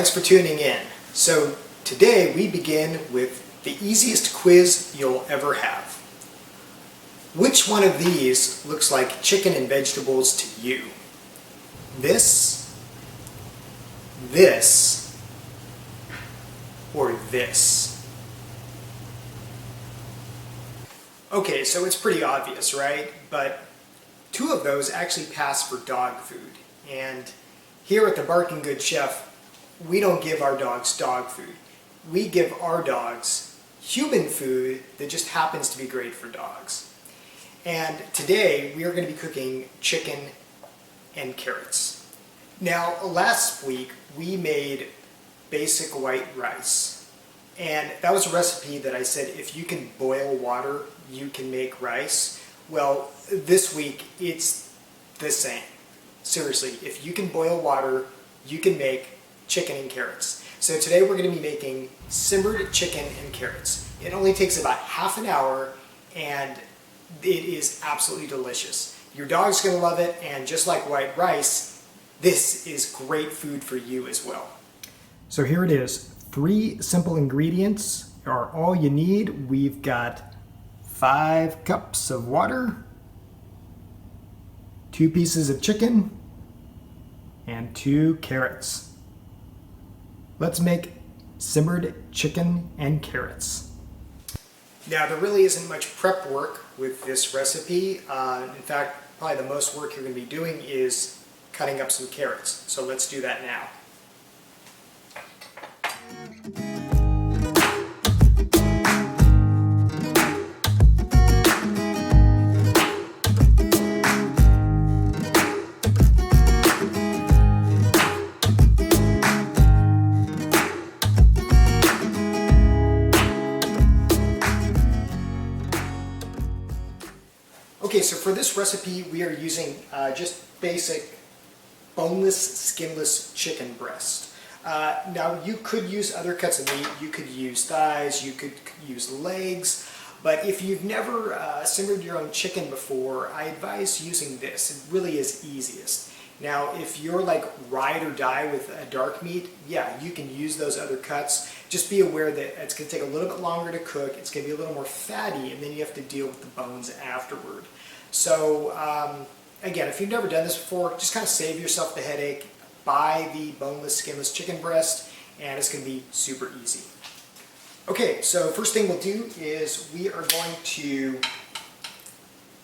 Thanks for tuning in. So today we begin with the easiest quiz you'll ever have. Which one of these looks like chicken and vegetables to you? This, or this? Okay, so it's pretty obvious, right? But two of those actually pass for dog food. And here at the Barking Good Chef, we don't give our dogs dog food. We give our dogs human food that just happens to be great for dogs. And today we are going to be cooking chicken and carrots. Now, last week we made basic white rice. And that was a recipe that I said if you can boil water, you can make rice. Well, this week it's the same. Seriously, if you can boil water, you can make chicken and carrots. So today we're going to be making simmered chicken and carrots. It only takes about half an hour and it is absolutely delicious. Your dog's going to love it, and just like white rice, this is great food for you as well. So here it is. 3 simple ingredients are all you need. We've got 5 cups of water, 2 pieces of chicken, and 2 carrots. Let's make simmered chicken and carrots. Now, there really isn't much prep work with this recipe. In fact, probably the most work you're going to be doing is cutting up some carrots. So let's do that now. Okay, so for this recipe we are using just basic boneless, skinless chicken breast. Now you could use other cuts of meat. You could use thighs, you could use legs, but if you've never simmered your own chicken before, I advise using this. It really is easiest. Now if you're like ride or die with a dark meat, yeah, you can use those other cuts. Just be aware that it's going to take a little bit longer to cook, it's going to be a little more fatty, and then you have to deal with the bones afterward. So again, if you've never done this before, just kind of save yourself the headache. Buy the boneless, skinless chicken breast, and it's going to be super easy. Okay, so first thing we'll do is we are going to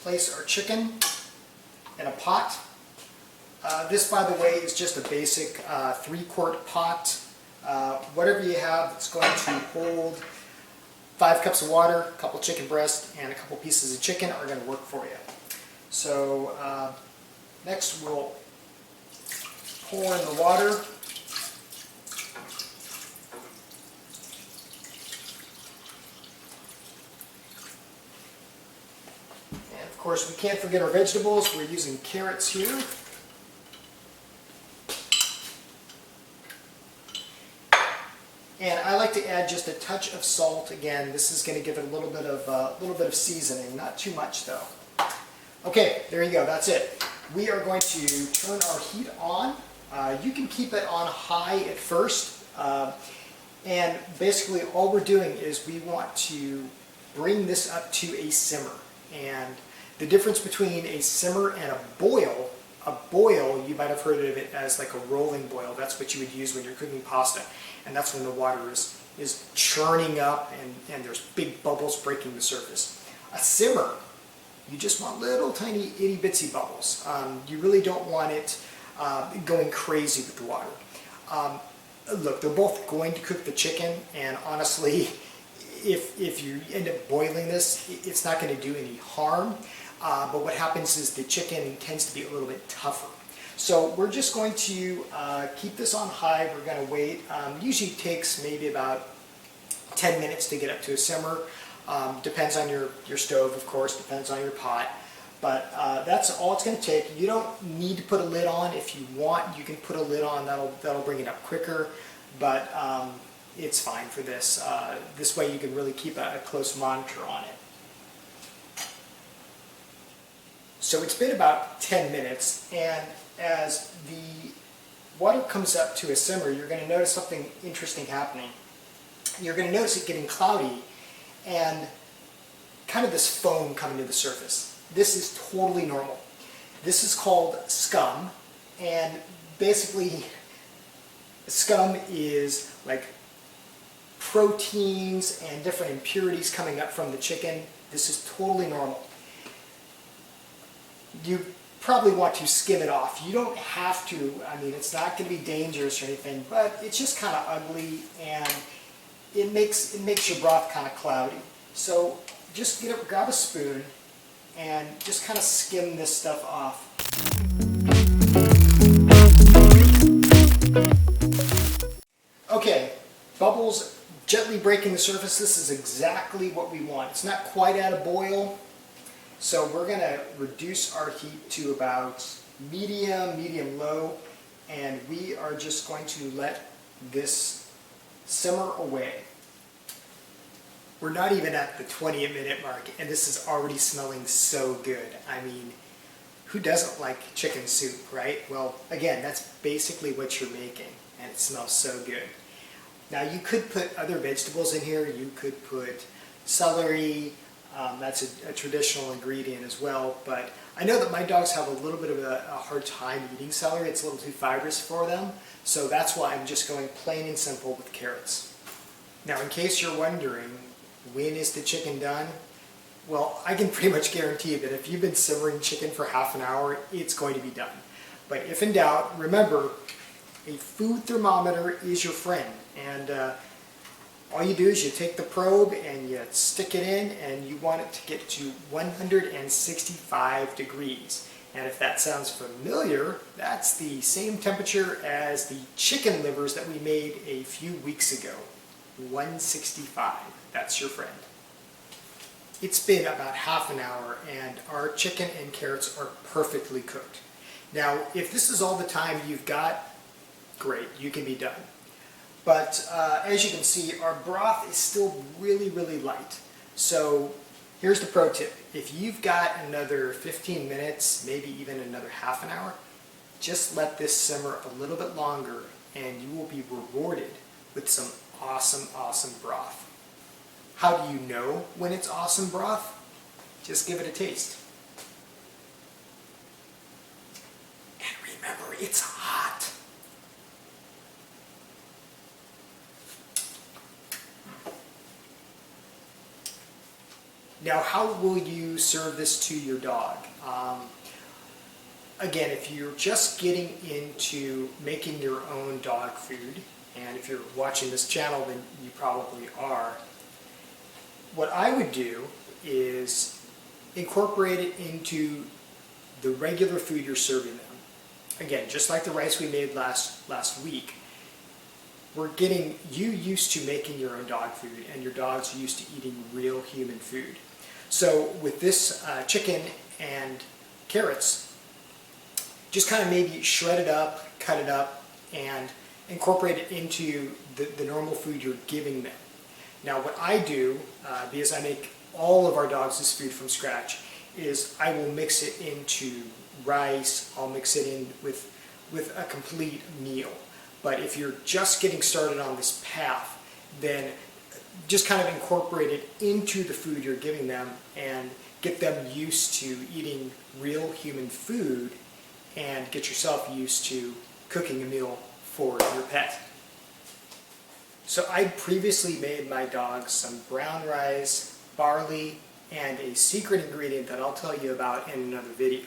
place our chicken in a pot. This, by the way, is just a basic 3-quart pot. Whatever you have that's going to hold 5 cups of water, a couple chicken breasts, and a couple pieces of chicken are going to work for you. So next we'll pour in the water. And of course we can't forget our vegetables. We're using carrots here. And I like to add just a touch of salt. Again, this is going to give it a little bit of seasoning, not too much though. Okay, there you go. That's it. We are going to turn our heat on. You can keep it on high at first, and basically all we're doing is we want to bring this up to a simmer. And the difference between a simmer and a boil, you might have heard of it as like a rolling boil. That's what you would use when you're cooking pasta. And that's when the water is churning up and there's big bubbles breaking the surface. A simmer, you just want little tiny itty bitsy bubbles. You really don't want it going crazy with the water. Look, they're both going to cook the chicken, and honestly, if you end up boiling this, it's not going to do any harm. But what happens is the chicken tends to be a little bit tougher. So we're just going to keep this on high. We're going to wait. Usually takes maybe about 10 minutes to get up to a simmer. Depends on your stove, of course, depends on your pot. But that's all it's going to take. You don't need to put a lid on. If you want, you can put a lid on. That'll bring it up quicker. But it's fine for this. This way you can really keep a close monitor on it. So it's been about 10 minutes, and as the water comes up to a simmer, you're going to notice something interesting happening. You're going to notice it getting cloudy and kind of this foam coming to the surface. This is totally normal. This is called scum, and basically scum is like proteins and different impurities coming up from the chicken. This is totally normal. You probably want to skim it off. You don't have to. I mean, it's not going to be dangerous or anything, but it's just kind of ugly, and it makes your broth kind of cloudy. So just grab a spoon and just kind of skim this stuff off. Okay, bubbles gently breaking the surface. This is exactly what we want. It's not quite at a boil, so we're going to reduce our heat to about medium low, and we are just going to let this simmer away. We're not even at the 20-minute mark, and this is already smelling so good. I mean, who doesn't like chicken soup, right? Well, again, that's basically what you're making, and it smells so good. Now, you could put other vegetables in here. You could put celery. That's a traditional ingredient as well, but I know that my dogs have a little bit of a hard time eating celery. It's a little too fibrous for them, so that's why I'm just going plain and simple with carrots. Now, in case you're wondering, when is the chicken done? Well, I can pretty much guarantee that if you've been simmering chicken for half an hour, it's going to be done. But if in doubt, remember, a food thermometer is your friend, and all you do is you take the probe and you stick it in, and you want it to get to 165 degrees. And if that sounds familiar, that's the same temperature as the chicken livers that we made a few weeks ago. 165, that's your friend. It's been about half an hour, and our chicken and carrots are perfectly cooked. Now, if this is all the time you've got, great, you can be done. But as you can see, our broth is still really light. So here's the pro tip. If you've got another 15 minutes, maybe even another half an hour, just let this simmer a little bit longer, and you will be rewarded with some awesome broth. How do you know when it's awesome broth? Just give it a taste. And remember, it's hot. Now, how will you serve this to your dog? Again, if you're just getting into making your own dog food, and if you're watching this channel, then you probably are, what I would do is incorporate it into the regular food you're serving them. Again, just like the rice we made last week, we're getting you used to making your own dog food, and your dog's used to eating real human food. So with this chicken and carrots, just kind of maybe shred it up, cut it up, and incorporate it into the normal food you're giving them. Now what I do, because I make all of our dogs' food from scratch, is I will mix it into rice. I'll mix it in with a complete meal. But if you're just getting started on this path, then just kind of incorporate it into the food you're giving them and get them used to eating real human food, and get yourself used to cooking a meal for your pet. So I previously made my dogs some brown rice, barley, and a secret ingredient that I'll tell you about in another video.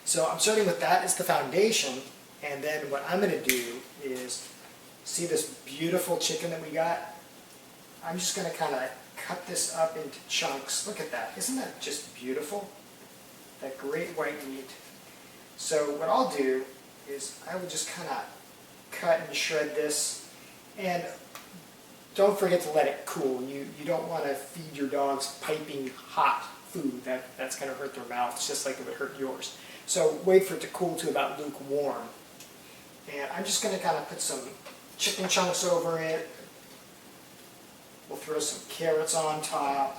So I'm starting with that as the foundation, and then what I'm going to do is, see this beautiful chicken that we got? I'm just going to kind of cut this up into chunks. Look at that. Isn't that just beautiful? That great white meat. So what I'll do is I will just kind of cut and shred this, and don't forget to let it cool. You don't want to feed your dogs piping hot food. That's going to hurt their mouths just like it would hurt yours. So wait for it to cool to about lukewarm. And I'm just going to kind of put some chicken chunks over it. We'll throw some carrots on top.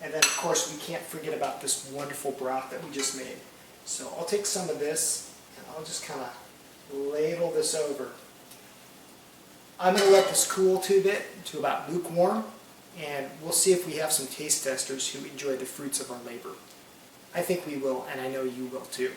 And then of course we can't forget about this wonderful broth that we just made. So I'll take some of this And I'll just kind of ladle this over. I'm going to let this cool to a bit, to about lukewarm, and we'll see if we have some taste testers who enjoy the fruits of our labor. I think we will, and I know you will too.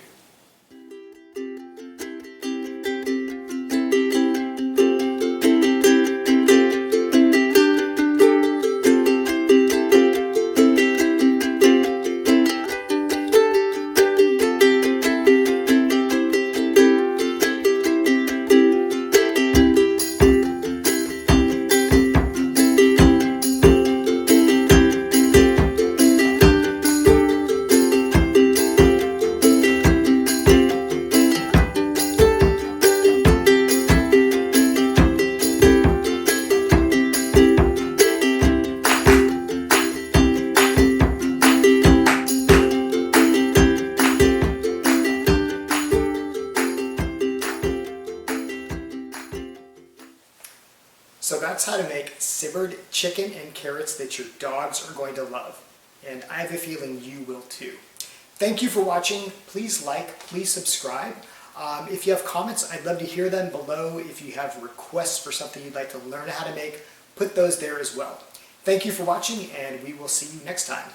So that's how to make simmered chicken and carrots that your dogs are going to love. And I have a feeling you will too. Thank you for watching. Please like, please subscribe. If you have comments, I'd love to hear them below. If you have requests for something you'd like to learn how to make, put those there as well. Thank you for watching, and we will see you next time.